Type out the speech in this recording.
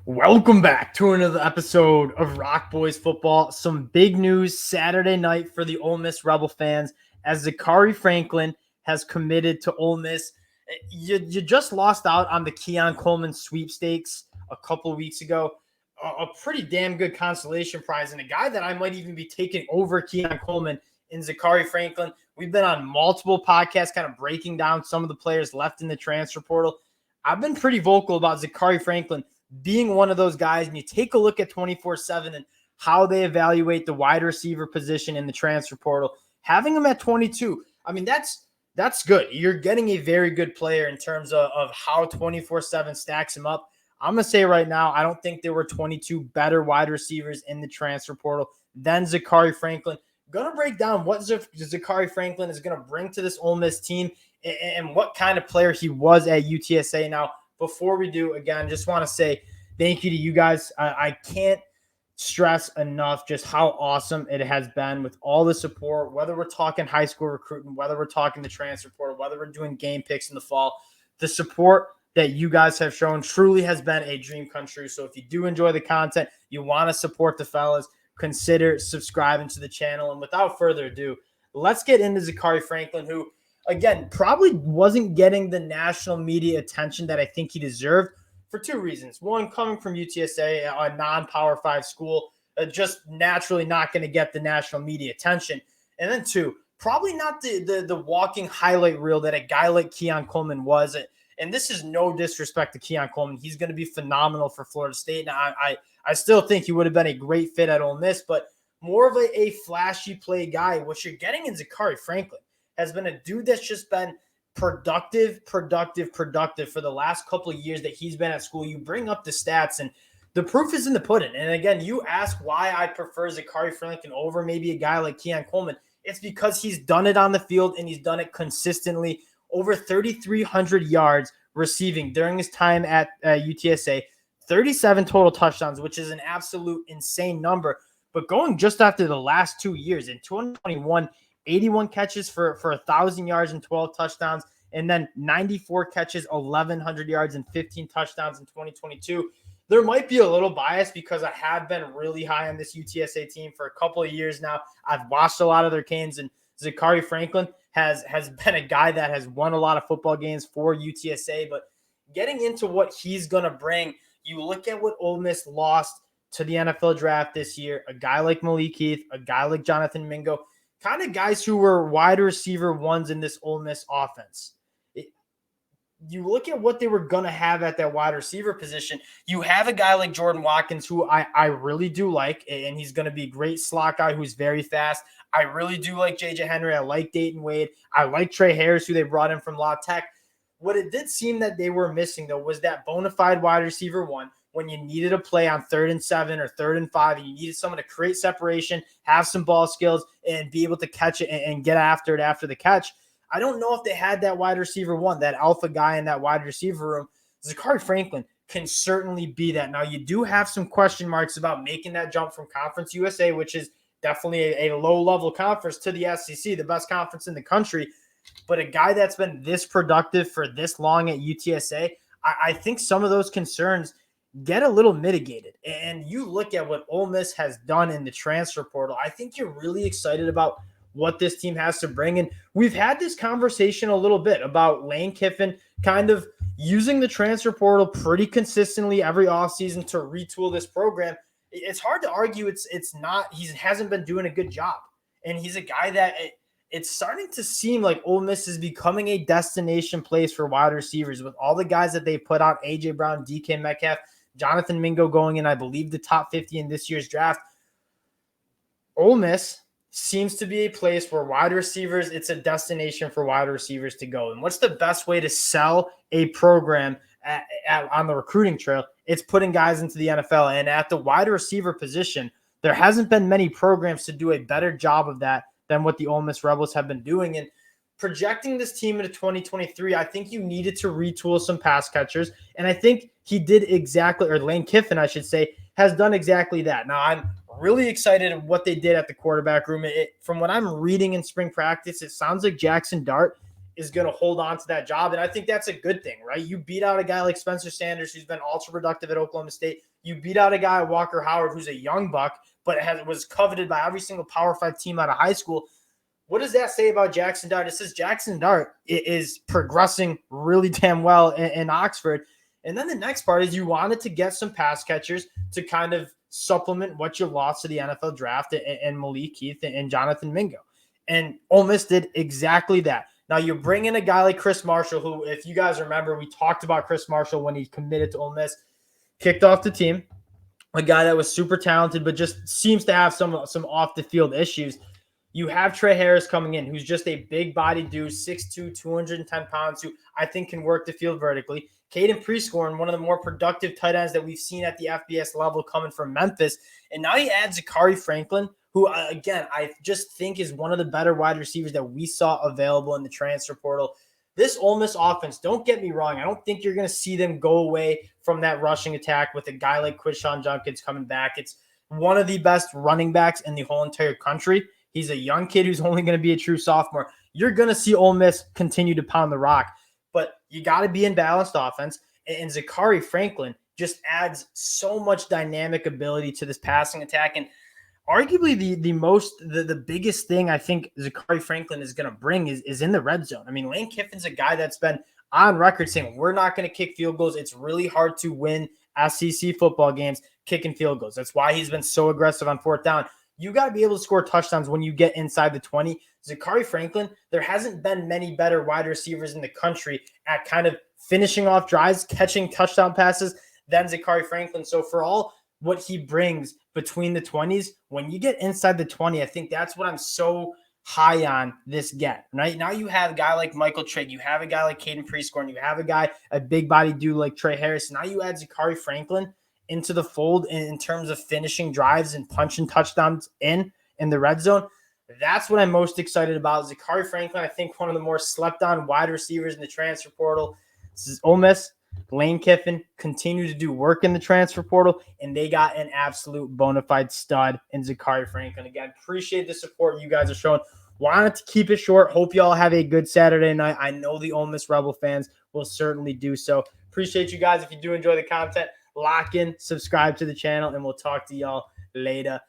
Welcome back to another episode of Rock Boys Football. Some big news Saturday night for the Ole Miss Rebel fans as Zakari Franklin has committed to Ole Miss. You just lost out on the Keon Coleman sweepstakes a couple weeks ago. A pretty damn good consolation prize, and a guy that I might even be taking over Keon Coleman in Zakari Franklin. We've been on multiple podcasts kind of breaking down some of the players left in the transfer portal. I've been pretty vocal about Zakari Franklin being one of those guys, and you take a look at 24/7 and how they evaluate the wide receiver position in the transfer portal, having him at 22, I mean, that's good. You're getting a very good player in terms of how 24/7 stacks him up. I'm going to say right now, I don't think there were 22 better wide receivers in the transfer portal than Zakari Franklin. Going to break down what Zakari Franklin is going to bring to this Ole Miss team and what kind of player he was at UTSA. Now, before we do, again, just want to say thank you to you guys. I can't stress enough just how awesome it has been with all the support, whether we're talking high school recruiting, whether we're talking the transfer portal, whether we're doing game picks in the fall. The support that you guys have shown truly has been a dream come true. So if you do enjoy the content, you want to support the fellas, consider subscribing to the channel. And without further ado, let's get into Zakari Franklin, who, again, probably wasn't getting the national media attention that I think he deserved for two reasons. One, coming from UTSA, a non-Power 5 school, just naturally not going to get the national media attention. And then two, probably not the walking highlight reel that a guy like Keon Coleman was. And this is no disrespect to Keon Coleman. He's going to be phenomenal for Florida State. And I still think he would have been a great fit at Ole Miss, but more of a flashy play guy. What you're getting in Zakari Franklin has been a dude that's just been productive for the last couple of years that he's been at school. You bring up the stats, and the proof is in the pudding. And again, you ask why I prefer Zakari Franklin over maybe a guy like Keon Coleman. It's because he's done it on the field, and he's done it consistently. Over 3,300 yards receiving during his time at UTSA, 37 total touchdowns, which is an absolute insane number. But going just after the last 2 years, in 2021, 81 catches for 1,000 yards and 12 touchdowns, and then 94 catches, 1,100 yards and 15 touchdowns in 2022. There might be a little bias because I have been really high on this UTSA team for a couple of years now. I've watched a lot of their games, and Zakari Franklin has been a guy that has won a lot of football games for UTSA. But getting into what he's going to bring, you look at what Ole Miss lost to the NFL draft this year, a guy like Malik Heath, a guy like Jonathan Mingo, kind of guys who were wide receiver ones in this Ole Miss offense. You look at what they were going to have at that wide receiver position. You have a guy like Jordan Watkins, who I really do like, and he's going to be a great slot guy who's very fast. I really do like J.J. Henry. I like Dayton Wade. I like Trey Harris, who they brought in from La Tech. What it did seem that they were missing, though, was that bona fide wide receiver one when you needed a play on 3rd and 7 or 3rd and 5, and you needed someone to create separation, have some ball skills, and be able to catch it and get after it after the catch. I don't know if they had that wide receiver one, that alpha guy in that wide receiver room. Zakari Franklin can certainly be that. Now, you do have some question marks about making that jump from Conference USA, which is definitely a low-level conference, to the SEC, the best conference in the country. But a guy that's been this productive for this long at UTSA, I think some of those concerns get a little mitigated. And you look at what Ole Miss has done in the transfer portal, I think you're really excited about what this team has to bring. And we've had this conversation a little bit about Lane Kiffin kind of using the transfer portal pretty consistently every offseason to retool this program. It's hard to argue it's not, he hasn't been doing a good job. And he's a guy that it's starting to seem like Ole Miss is becoming a destination place for wide receivers with all the guys that they put out, A.J. Brown, DK Metcalf, Jonathan Mingo going in, I believe, the top 50 in this year's draft. Ole Miss seems to be a place where wide receivers, it's a destination for wide receivers to go. And what's the best way to sell a program on the recruiting trail? It's putting guys into the NFL. And at the wide receiver position, there hasn't been many programs to do a better job of that than what the Ole Miss Rebels have been doing. And projecting this team into 2023, I think you needed to retool some pass catchers. And I think he did exactly, or Lane Kiffin, I should say, has done exactly that. Now, I'm really excited at what they did at the quarterback room. From what I'm reading in spring practice, it sounds like Jackson Dart is going to hold on to that job. And I think that's a good thing, right? You beat out a guy like Spencer Sanders, who's been ultra productive at Oklahoma State. You beat out a guy, Walker Howard, who's a young buck, but was coveted by every single Power 5 team out of high school. What does that say about Jackson Dart? It says Jackson Dart is progressing really damn well in Oxford. And then the next part is you wanted to get some pass catchers to kind of supplement what you lost to the NFL draft and Malik Keith and Jonathan Mingo. And Ole Miss did exactly that. Now you bring in a guy like Chris Marshall, who, if you guys remember, we talked about Chris Marshall when he committed to Ole Miss, kicked off the team, a guy that was super talented, but just seems to have some off the field issues. You have Trey Harris coming in, who's just a big body dude, 6'2", 210 pounds, who I think can work the field vertically. Caden Prescorn, one of the more productive tight ends that we've seen at the FBS level coming from Memphis. And now you add Zakari Franklin, who, again, I just think is one of the better wide receivers that we saw available in the transfer portal. This Ole Miss offense, don't get me wrong, I don't think you're going to see them go away from that rushing attack with a guy like Quishon Junkins coming back. It's one of the best running backs in the whole entire country. He's a young kid who's only going to be a true sophomore. You're going to see Ole Miss continue to pound the rock, but you got to be in balanced offense. And Zakari Franklin just adds so much dynamic ability to this passing attack. And arguably the biggest thing I think Zakari Franklin is going to bring is in the red zone. I mean, Lane Kiffin's a guy that's been on record saying we're not going to kick field goals. It's really hard to win SEC football games kicking field goals. That's why he's been so aggressive on fourth down. You got to be able to score touchdowns when you get inside the 20. Zakari Franklin, there hasn't been many better wide receivers in the country at kind of finishing off drives, catching touchdown passes than Zakari Franklin. So for all what he brings between the 20s, when you get inside the 20, I think that's what I'm so high on this get. Right now you have a guy like Michael Trigg, you have a guy like Caden Prescorn, you have a big body dude like Trey Harris. Now you add Zakari Franklin into the fold in terms of finishing drives and punching touchdowns in the red zone. That's what I'm most excited about. Zakari Franklin, I think one of the more slept on wide receivers in the transfer portal. This is Ole Miss. Lane Kiffin continue to do work in the transfer portal, and they got an absolute bona fide stud in Zakari Franklin. Again, appreciate the support you guys are showing. Wanted to keep it short. Hope you all have a good Saturday night. I know the Ole Miss Rebel fans will certainly do so. Appreciate you guys. If you do enjoy the content, lock in, subscribe to the channel, and we'll talk to y'all later.